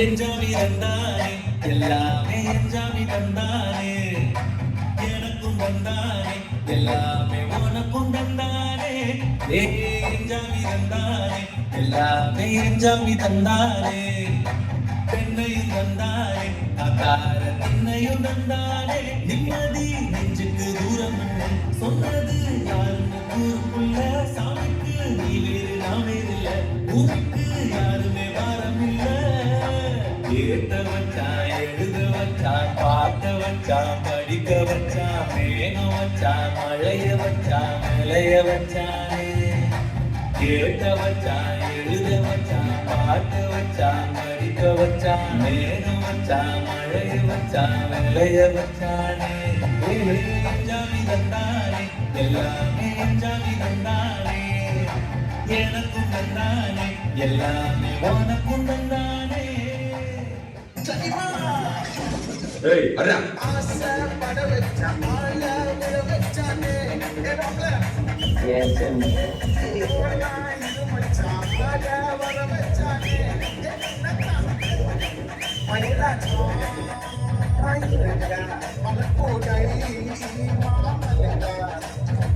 என்ஜாமி தந்தானே எல்லாமே என்ஜாமி தந்தானே எனக்கும் தந்தானே எல்லாமே உனக்கும் தந்தானே என்ஜாமி தந்தானே எல்லாமே என்ஜாமி தந்தானே பெண்ணையும் தந்தானே அகார திண்ணையும் தந்தானே நிம்மதி நெஞ்சுக்கு தூரம் சொன்னது யாருன்னு ஊருக்குள்ள சாமிக்கு நீ வேறு நான் வேறு இல்ல ஊருக்கு யாருமே வாரம் இல்ல ஏத்த வச்சான் எழுத வச்சான் பார்க்க வச்சான் படிக்க வச்சான் மேகம் வச்சான் மழைய வச்சான் மலைய வச்சானே ஏத்த வச்சான் எழுத வச்சான் பார்க்க வச்சான் படிக்க வச்சான் மேகம் வச்சான் மழைய வச்சான் மலைய வச்சானே என்ஜாமி தந்தானே எல்லாமே என்ஜாமி தந்தானே எனக்கும் தந்தானே எல்லாமே உனக்கும் தந்தானே ஏய் அடா ஆசை பட வச்சா ஆள விட வச்சானே எஸ் இது மச்சா பட வர வச்சானே மணிராஜா மலக்கோடை மாமலங்கா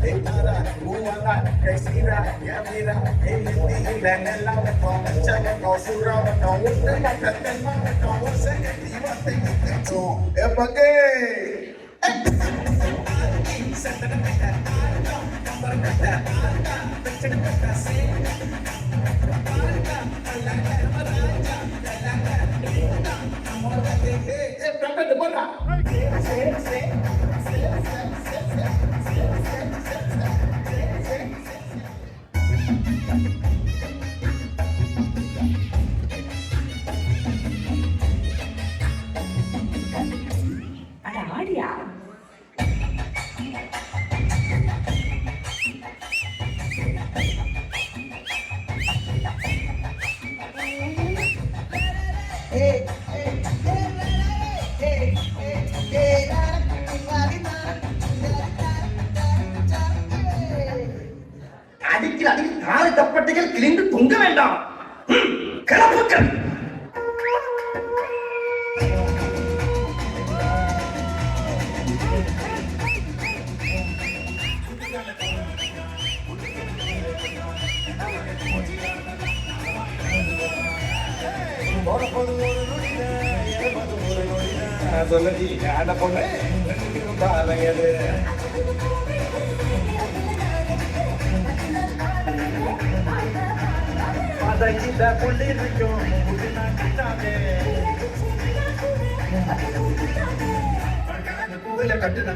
தேனாரா பூவலா கைசிரா யமீரா எல்லில நெல்லவட்டோ சவட்டோ சுரவட்டோ உத்தமட்டோ செகதி வத்தை முத்தோ எப்பகே அடிக்கிற அடியில் காலை தப்பட்டைகள் கிழிந்து தொங்க வேண்டாம் கிளப்புக்கள் சொல்லி யாட பொண்ணு பாலையது பதகிட்ட கொண்டிருக்கும் பூவில கட்டுன